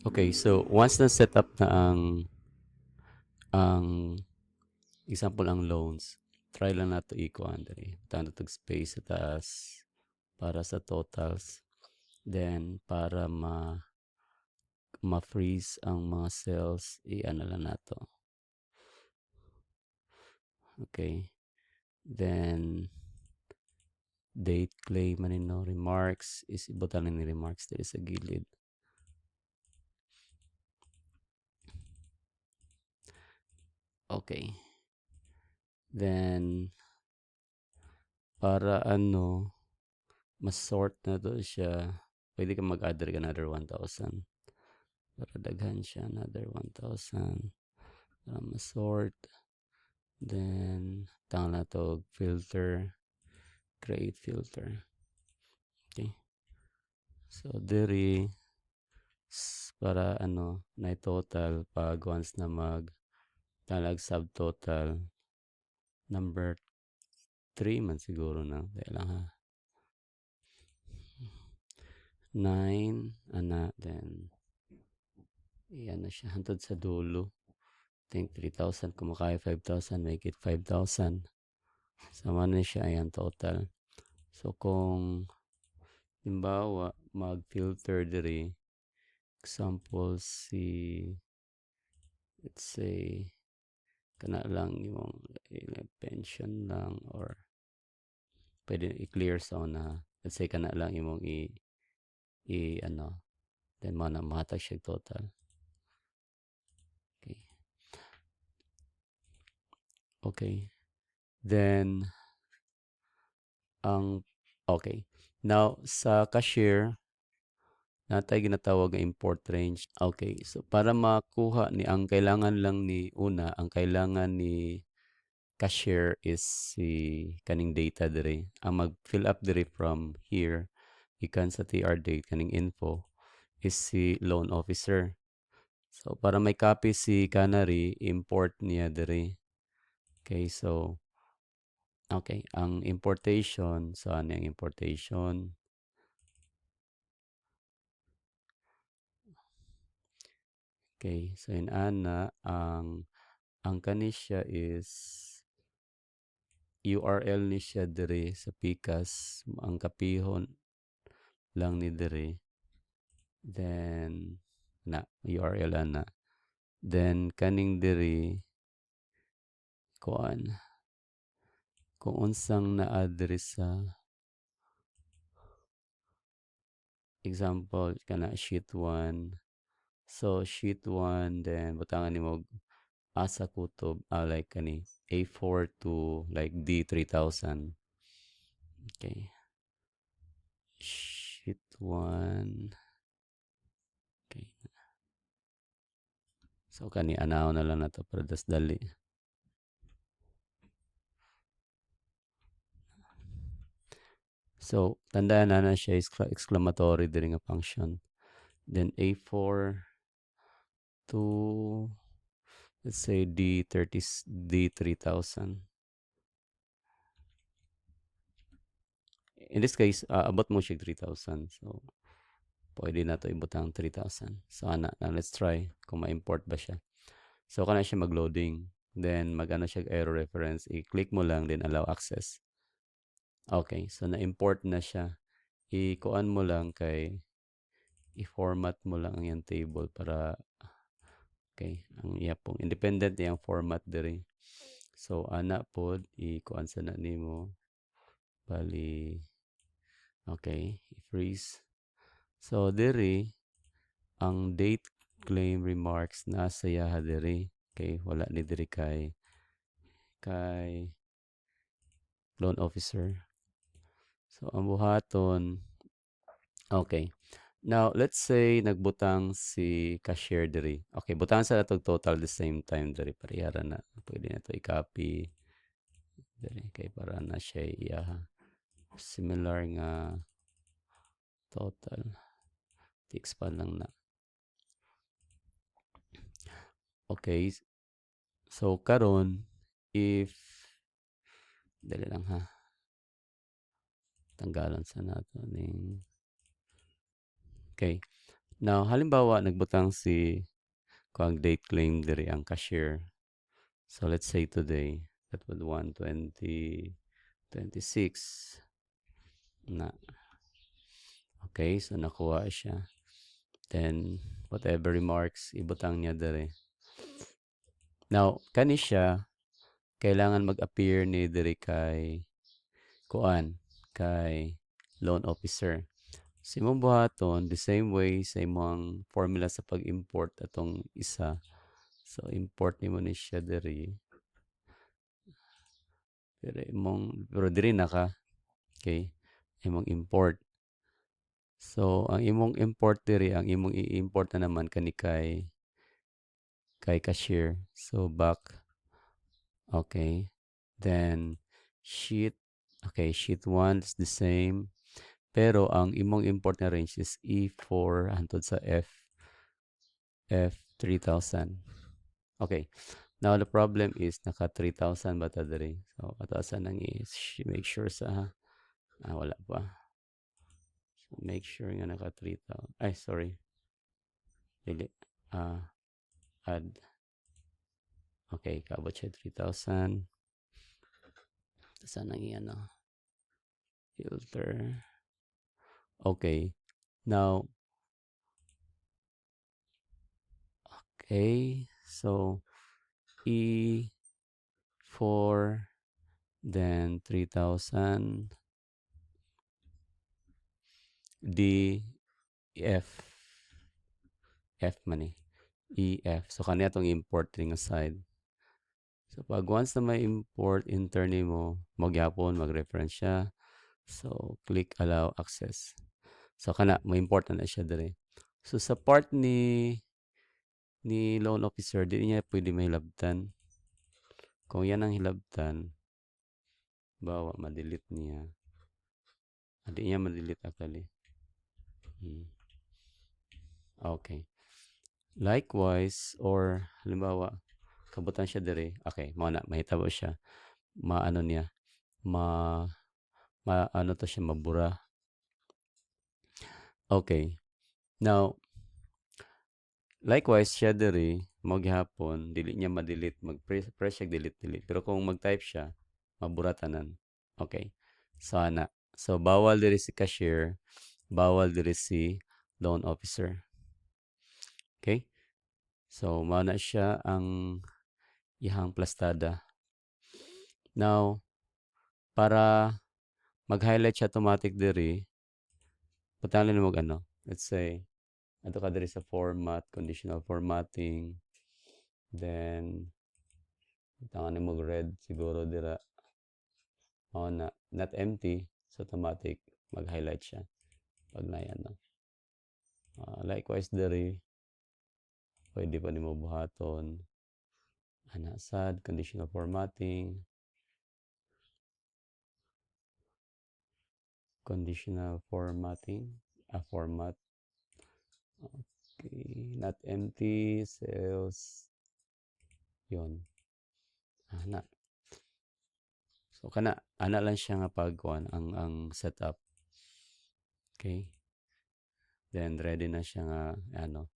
Okay, so once na set up na ang example ang loans, try lang nato ikuan diri. Butang nato space sa taas para sa totals. Then para ma-freeze ang mga cells, i-ano lang nato. Okay. Then date claim manino remarks is ibutan ni remarks diri sa gilid. Okay. Then para mas-sort na to siya, pwede ka mag-add ka another 1,000. Para daghan siya, another 1,000. Para ma-sort. Then, tanga na to, filter. Create filter. Okay. So, diri, para na total pag once na talag subtotal, number 3 man siguro na. Dahil lang ha. 9, then, iyan na siya, hantod sa dulo. Think 3,000, kumakaya 5,000, make it 5,000. Sama na siya, ayan, total. So, kung, halimbawa, mag-filter diri, example, let's say, kana lang yung pension lang, or, pwede i-clear sa una. Let's say, kana lang yung then mahatag siya total. Okay. Okay. Then, okay. Now, sa cashier, natay ginatawag nga import range. Okay, so para makuha ang kailangan lang ang kailangan ni cashier is kaning data diri. Ang mag-fill up diri from here, ikan sa TR date, kaning info, is si loan officer. So, para may copy si Canary, import niya diri. Okay, so, okay, ang importation, saan yung importation? Okay, so ang kanisya is URL ni siya diri sa Pikas, ang kapihon lang ni diri. Then URL ana. Then kaning diri kuan kung unsang naa diri sa example kana sheet 1. So sheet 1, then butangan nimo asa kutob, like kani A4 to like D3000. Okay. Sheet 1. Okay. So kani anaw na lang nato para das dali. So tandaan na siya exclamatory diri nga function. Then A4 to, let's say, D3000. In this case, abot mo siya 3,000. So, pwede na to ibutang 3,000. So, now let's try kung ma-import ba siya. So, kana siya mag-loading. Then, siya error reference. I-click mo lang, then allow access. Okay, so na-import na siya. I-kuan mo lang i-format mo lang ang yung table para okay, ang iya pong independent yung format diri. So ana pod i-kuan sa na nimo bali okay, i-freeze. So diri ang date claim remarks nasa yaha diri kay wala ni diri kay loan officer. So ang buhaton okay. Now, let's say nagbutang si cashier diri. Okay, butang sa natog total the same time diri parehara na. Pwede na to i-copy diri kay para na siya iyaha. Similar nga total. I-expand lang na. Okay. So karon if dali lang ha. Tanggalan sa nato ning okay. Now halimbawa nagbutang si kuang date claim diri ang cashier. So let's say today, that would 1/20/26 na. Okay, so nakuha siya. Then whatever remarks ibutang niya diri. Now kani siya kailangan mag-appear ni diri kay kuan kay loan officer. Sa imong buhaton the same way sa imong formula sa pag-import atong isa. So import nimo ni siya diri. Pero diri na ka. Okay? Imong import. So ang imong import diri, ang imong i-import na naman kani kay cashier. So back. Okay. Then sheet. Okay, sheet 1 is the same. Pero ang imong import na range is E4 hantod sa F3000. Okay. Now the problem is naka 3,000 bata diri. So katasan nang make sure sa wala pa. So make sure nga naka 3,000. Ay sorry. Dili. Add. Okay, kaabot siya 3,000. Saan nang ano? Filter. Okay. Now okay. So E4 then 3,000 DF F man EF. So kani atong import ring side. So pag once na may import enter nimo, magyapon mag-reference siya. So click allow access. So kana mo import na siya diri. So sa part ni loan officer di niya pwede mahilabtan. Kung yan ang hilabtan, bawa ma-delete niya. Di niya ma-delete actually. Okay. Likewise, or halimbawa, kabutan siya diri. Okay, mo na mahitabo siya. Maano niya, ano to siya mabura. Okay. Now, likewise siya diri maghapon dili niya ma-delete, mag-press siya delete. Pero kung mag-type siya, mabura tanan. Okay. So ana. So bawal diri si cashier, bawal diri si loan officer. Okay? So mao na siya ang ihang plastada. Now, para mag-highlight siya automatic diri, putangin mo ano. Let's say, ato ka diri sa format, conditional formatting. Then, putangin mo red siguro dira. O na, not empty. So automatic, mag-highlight siya. Pag na yan, no? Likewise diri, pwede pa nimo buhaton. Sad, conditional formatting. Conditional formatting. Format. Okay, not empty, cells. Yun. Ana. So kana ana lang siya nga pagkuan ang setup. Okay. Then ready na siya nga ano